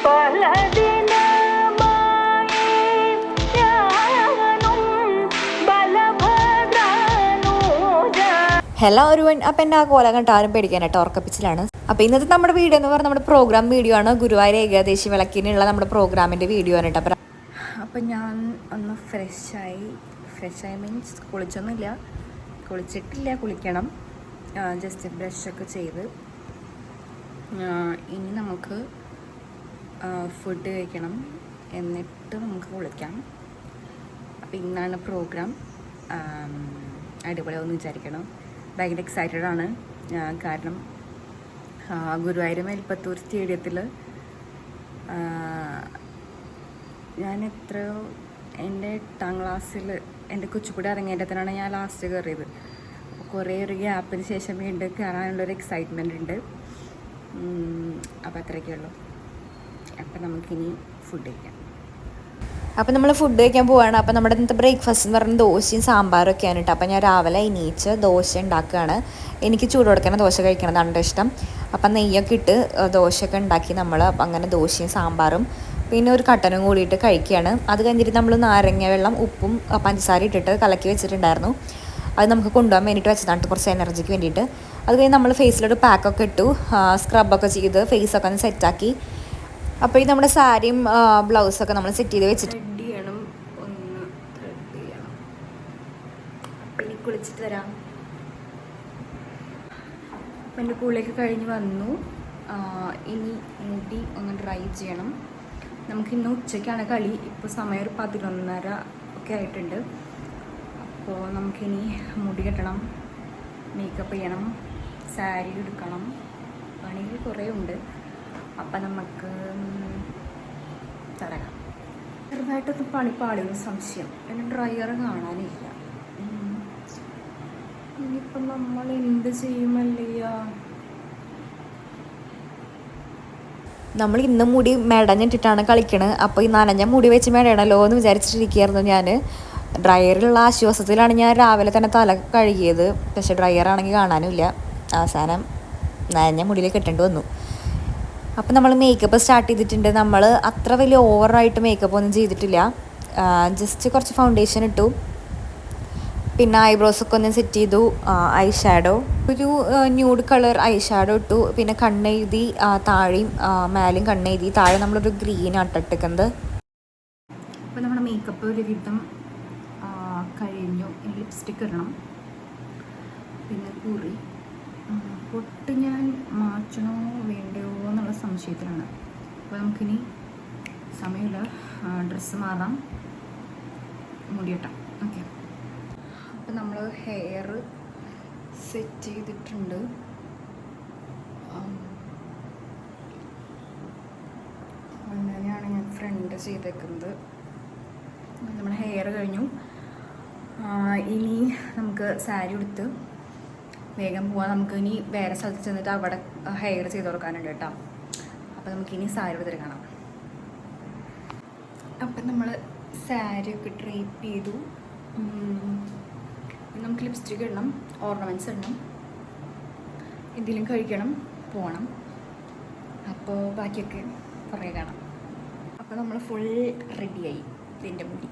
Hello ഒരുവൻ. അപ്പം എൻ്റെ ആ കോലം കണ്ട് ആരും പേടിക്കാനായിട്ട് ഓർക്കപ്പിച്ചിലാണ്. അപ്പോൾ ഇന്നത്തെ നമ്മുടെ വീഡിയോ എന്ന് പറഞ്ഞാൽ നമ്മുടെ പ്രോഗ്രാം വീഡിയോ ആണ്. ഗുരുവായൂർ ഏകാദശി വിളക്കിനുള്ള നമ്മുടെ പ്രോഗ്രാമിൻ്റെ വീഡിയോ ആണ് കേട്ടോ. അപ്പം ഞാൻ ഒന്ന് ഫ്രഷായി മീൻസ് കുളിച്ചൊന്നുമില്ല, കുളിക്കണം. ജസ്റ്റ് ബ്രഷൊക്കെ ചെയ്ത് ഇനി നമുക്ക് ഫുഡ് കഴിക്കണം, എന്നിട്ട് നമുക്ക് കുളിക്കാം. അപ്പം ഇന്നാണ് പ്രോഗ്രാം. അടിപൊളിയാവുമെന്ന് വിചാരിക്കണം. ഭയങ്കര എക്സൈറ്റഡ് ആണ്. കാരണം ഗുരുവായൂർ മേൽപ്പത്തൂർ സ്റ്റേഡിയത്തിൽ ഞാൻ എൻ്റെ 8ാം ക്ലാസ്സിൽ എൻ്റെ കുച്ചിപ്പുടി ഇറങ്ങിയതിനാണ് ഞാൻ ലാസ്റ്റ് കയറിയത്. അപ്പോൾ കുറേ ഒരു ഗ്യാപ്പിന് ശേഷം വീണ്ടും കയറാനുള്ളൊരു എക്സൈറ്റ്മെൻ്റ് ഉണ്ട്. അപ്പോൾ അത്രയൊക്കെ ഉള്ളൂ. അപ്പം നമുക്കിനി ഫുഡ് കഴിക്കാം. അപ്പോൾ നമ്മൾ ഫുഡ് കഴിക്കാൻ പോവുകയാണ്. അപ്പോൾ നമ്മുടെ ഇന്നത്തെ ബ്രേക്ക്ഫാസ്റ്റ് എന്ന് പറയുന്നത് ദോശയും സാമ്പാറും ഒക്കെയാണ് കേട്ടോ. അപ്പോൾ ഞാൻ രാവിലെ എണീച്ച് ദോശ ഉണ്ടാക്കുകയാണ്. എനിക്ക് ചൂട് കൊടുക്കുന്ന ദോശ കഴിക്കണതാണ് ഇഷ്ടം. അപ്പം നെയ്യൊക്കെ ഇട്ട് ദോശയൊക്കെ ഉണ്ടാക്കി നമ്മൾ അങ്ങനെ ദോശയും സാമ്പാറും പിന്നെ ഒരു കട്ടനും കൂടിയിട്ട് കഴിക്കുകയാണ്. അത് കഴിഞ്ഞിട്ട് നമ്മൾ നാരങ്ങ വെള്ളം ഉപ്പും പഞ്ചസാര ഇട്ടിട്ട് കലക്കി വെച്ചിട്ടുണ്ടായിരുന്നു. അത് നമുക്ക് കൊണ്ടുപോകാൻ വേണ്ടിയിട്ട് വെച്ചതാണ്, കുറച്ച് എനർജിക്ക് വേണ്ടിയിട്ട്. അത് കഴിഞ്ഞ് നമ്മൾ ഫേസിലൊരു പാക്കൊക്കെ ഇട്ടു, സ്ക്രബൊക്കെ ചെയ്ത് ഫേസൊക്കെ ഒന്ന് സെറ്റാക്കി. അപ്പോൾ ഈ നമ്മുടെ സാരിയും ബ്ലൗസൊക്കെ നമ്മൾ സെറ്റ് ചെയ്ത് വെച്ചിട്ട് റെഡി ചെയ്യണം. അപ്പം ഇനി കുളിച്ചിട്ട് വരാം. അപ്പം എൻ്റെ കുളിയൊക്കെ കഴിഞ്ഞ് വന്നു. ഇനി മുടി ഒന്ന് ഡ്രൈ ചെയ്യണം. നമുക്കിന്ന് ഉച്ചയ്ക്കാണ് കളി. ഇപ്പോൾ സമയം ഒരു 11:30 ഒക്കെ ആയിട്ടുണ്ട്. അപ്പോൾ നമുക്കിനി മുടി കെട്ടണം, മേക്കപ്പ് ചെയ്യണം, സാരി എടുക്കണം, പണികൾ കുറേ ഉണ്ട്. അപ്പം നമുക്ക് തുടങ്ങാം. ചെറുതായിട്ടൊന്ന് പണി പാളിയൊരു സംശയം, എൻ്റെ ഡ്രയർ കാണാനില്ല. ഇനിയിപ്പം നമ്മൾ എന്ത് ചെയ്യുമല്ലയ്യ. നമ്മൾ ഇന്ന് മുടി മെടഞ്ഞിട്ടിട്ടാണ് കളിക്കണത്. അപ്പോൾ ഈ നനഞ്ഞ മുടി വെച്ച് മെടയണല്ലോ എന്ന് വിചാരിച്ചിട്ടിരിക്കുകയായിരുന്നു ഞാൻ. ഡ്രയറിലുള്ള ആശ്വാസത്തിലാണ് ഞാൻ രാവിലെ തന്നെ തല കഴുകിയത്. പക്ഷേ ഡ്രയറാണെങ്കിൽ കാണാനുമില്ല. അവസാനം നനഞ്ഞ മുടിയിലേക്ക് കെട്ടേണ്ടി വന്നു. അപ്പം നമ്മൾ മേക്കപ്പ് സ്റ്റാർട്ട് ചെയ്തിട്ടുണ്ട്. നമ്മൾ അത്ര വലിയ ഓവറായിട്ട് മേക്കപ്പ് ഒന്നും ചെയ്തിട്ടില്ല. ജസ്റ്റ് കുറച്ച് ഫൗണ്ടേഷൻ ഇട്ടു, പിന്നെ ഐബ്രോസൊക്കെ ഒന്ന് സെറ്റ് ചെയ്തു. ഐ ഷാഡോ ഒരു ന്യൂഡ് കളർ ഐ ഷാഡോ ഇട്ടു. പിന്നെ കണ്ണെഴുതി താഴെയും മേലും കണ്ണെഴുതി. താഴെ നമ്മളൊരു ഗ്രീൻ ആട്ടിട്ടിരിക്കുന്നത്. അപ്പോൾ നമ്മുടെ മേക്കപ്പ് ഒരു വിധം കഴിഞ്ഞു. ഇനി ലിപ്സ്റ്റിക്ക് ഇടണം, പിന്നെ കുറി. പൊട്ട് ഞാൻ മാറ്റണോ വേണ്ടയോ എന്നുള്ള സംശയത്തിലാണ്. അപ്പോൾ നമുക്കിനി സമയമില്ല, ഡ്രസ്സ് മാറാം, മുടിയട്ടാം. ഓക്കെ. അപ്പോൾ നമ്മൾ ഹെയർ സെറ്റ് ചെയ്തിട്ടുണ്ട്. അങ്ങനെയാണ് ഞാൻ ഫ്രണ്ട് ചെയ്തേക്കുന്നത്. നമ്മുടെ ഹെയർ കഴിഞ്ഞു. ഇനി നമുക്ക് സാരി ഉടുത്ത് വേഗം പോവാം. നമുക്ക് ഇനി വേറെ സ്ഥലത്ത് ചെന്നിട്ട് അവിടെ ഹെയർ ചെയ്ത് കൊടുക്കാനുണ്ട് കേട്ടോ. അപ്പോൾ നമുക്കിനി സാരി എടുത്തിട്ട് കാണാം. അപ്പം നമ്മൾ സാരിയൊക്കെ ഡ്രേപ്പ് ചെയ്തു. നമുക്ക് ലിപ്സ്റ്റിക്ക് ഇടണം, ഓർണമെൻറ്റ്സ് ഇടണം, എന്തെങ്കിലും കഴിക്കണം, പോകണം. അപ്പോൾ ബാക്കിയൊക്കെ കുറേ കാണാം. അപ്പോൾ നമ്മൾ ഫുൾ റെഡിയായി. ഇതിൻ്റെ മുടി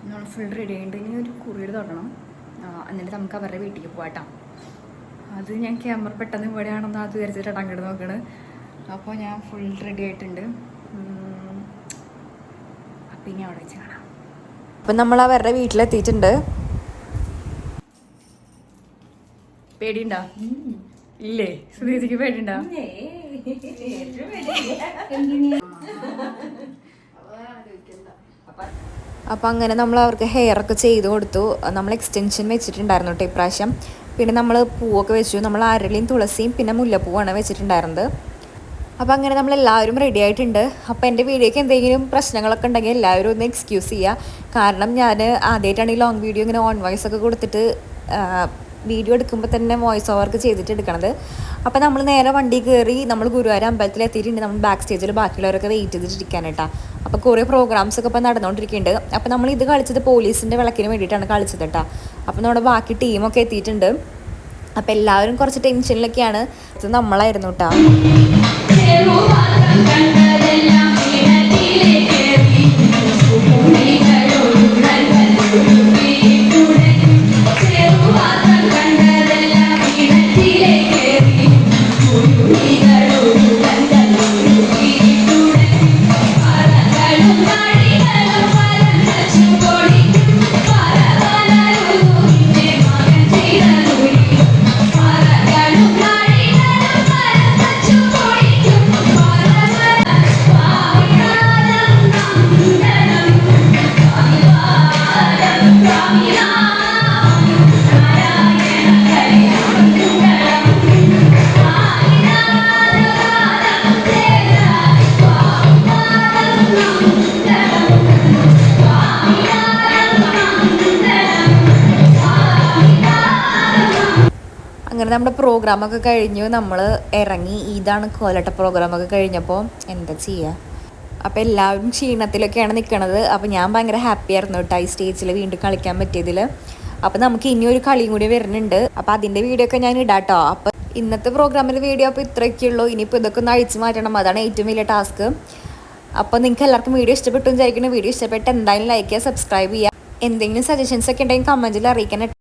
നമ്മൾ ഫുൾ റെഡി ആയിട്ട് ഇനി ഒരു കുറിയിൽ തൊടണം. എന്നിട്ട് നമുക്ക് അവരുടെ വീട്ടിലേക്ക് പോകാം. അത് ഞാൻ ക്യാമറ പെട്ടെന്ന് ഇവിടെയാണെന്ന് അത് വിചാരിച്ചിട്ടാണ് അങ്ങോട്ട് നോക്കണത്. അപ്പോൾ ഞാൻ ഫുൾ റെഡി ആയിട്ടുണ്ട്. അപ്പം ഇനി അവിടെ വെച്ച് കാണാം. അപ്പം നമ്മൾ അവരുടെ വീട്ടിലെത്തിയിട്ടുണ്ട്. പേടിയുണ്ടോ? ഇല്ലേ? സുധീജിക്ക് പേടിയുണ്ടോ? അപ്പോൾ അങ്ങനെ നമ്മൾ അവർക്ക് ഹെയർ ഒക്കെ ചെയ്ത് കൊടുത്തു. നമ്മൾ എക്സ്റ്റൻഷൻ വെച്ചിട്ടുണ്ടായിരുന്നു കേട്ടോ ഇപ്രാവശ്യം. പിന്നെ നമ്മൾ പൂവൊക്കെ വെച്ചു. നമ്മൾ അരളിയും തുളസിയും പിന്നെ മുല്ലപ്പൂവാണ് വെച്ചിട്ടുണ്ടായിരുന്നത്. അപ്പോൾ അങ്ങനെ നമ്മളെല്ലാവരും റെഡി ആയിട്ടുണ്ട്. അപ്പോൾ എൻ്റെ വീഡിയോയ്ക്ക് എന്തെങ്കിലും പ്രശ്നങ്ങളൊക്കെ ഉണ്ടെങ്കിൽ എല്ലാവരും ഒന്ന് എക്സ്ക്യൂസ് ചെയ്യുക. കാരണം ഞാൻ ആദ്യമായിട്ടാണ് ഈ ലോങ് വീഡിയോ ഇങ്ങനെ ഓൺ വോയിസ് ഒക്കെ കൊടുത്തിട്ട് വീഡിയോ എടുക്കുമ്പോൾ തന്നെ വോയിസ് ഓവർക്ക് ചെയ്തിട്ട് എടുക്കണത്. അപ്പോൾ നമ്മൾ നേരെ വണ്ടി കയറി നമ്മൾ ഗുരുവായൂർ അമ്പലത്തിൽ എത്തിയിട്ടുണ്ട്. നമ്മൾ ബാക്ക് സ്റ്റേജിൽ ബാക്കിയുള്ളവരൊക്കെ വെയിറ്റ് ചെയ്തിട്ടിരിക്കാനായിട്ടാ. അപ്പോൾ കുറേ പ്രോഗ്രാംസൊക്കെ ഇപ്പോൾ നടന്നുകൊണ്ടിരിക്കുന്നുണ്ട്. അപ്പോൾ നമ്മൾ ഇത് കളിച്ചത് പോലീസിൻ്റെ വിളക്കിന് വേണ്ടിയിട്ടാണ് കളിച്ചത് കേട്ടോ. അപ്പോൾ നമ്മുടെ ബാക്കി ടീമൊക്കെ എത്തിയിട്ടുണ്ട്. അപ്പോൾ എല്ലാവരും കുറച്ച് ടെൻഷനിലൊക്കെയാണ്. ഇത് നമ്മളായിരുന്നു കേട്ടോ. അങ്ങനെ നമ്മുടെ പ്രോഗ്രാമൊക്കെ കഴിഞ്ഞു, നമ്മൾ ഇറങ്ങി. ഇതാണ് കോലട്ട പ്രോഗ്രാമൊക്കെ കഴിഞ്ഞപ്പോൾ എന്താ ചെയ്യുക. അപ്പോൾ എല്ലാവരും ക്ഷീണത്തിലൊക്കെയാണ് നിൽക്കുന്നത്. അപ്പോൾ ഞാൻ ഭയങ്കര ഹാപ്പി ആയിരുന്നു കേട്ടോ ഈ സ്റ്റേജിൽ വീണ്ടും കളിക്കാൻ പറ്റിയതിൽ. അപ്പോൾ നമുക്ക് ഇനിയൊരു കളിയും കൂടി വരുന്നുണ്ട്. അപ്പോൾ അതിൻ്റെ വീഡിയോ ഒക്കെ ഞാൻ ഇടാം കേട്ടോ. അപ്പോൾ ഇന്നത്തെ പ്രോഗ്രാമിൻ്റെ വീഡിയോ അപ്പോൾ ഇത്രയൊക്കെയുള്ളൂ. ഇനിയിപ്പോൾ ഇതൊക്കെ ഒന്ന് അഴിച്ചു മാറ്റണം, അതാണ് ഏറ്റവും വലിയ ടാസ്ക്. അപ്പോൾ നിങ്ങൾക്ക് എല്ലാവർക്കും വീഡിയോ ഇഷ്ടപ്പെട്ടു വിചാരിക്കണം. വീഡിയോ ഇഷ്ടപ്പെട്ട് എന്തായാലും ലൈക്ക് ചെയ്യുക, സബ്സ്ക്രൈബ് ചെയ്യുക. എന്തെങ്കിലും സജഷൻസ് ഒക്കെ ഉണ്ടെങ്കിൽ കമൻറ്റിൽ അറിയിക്കണം.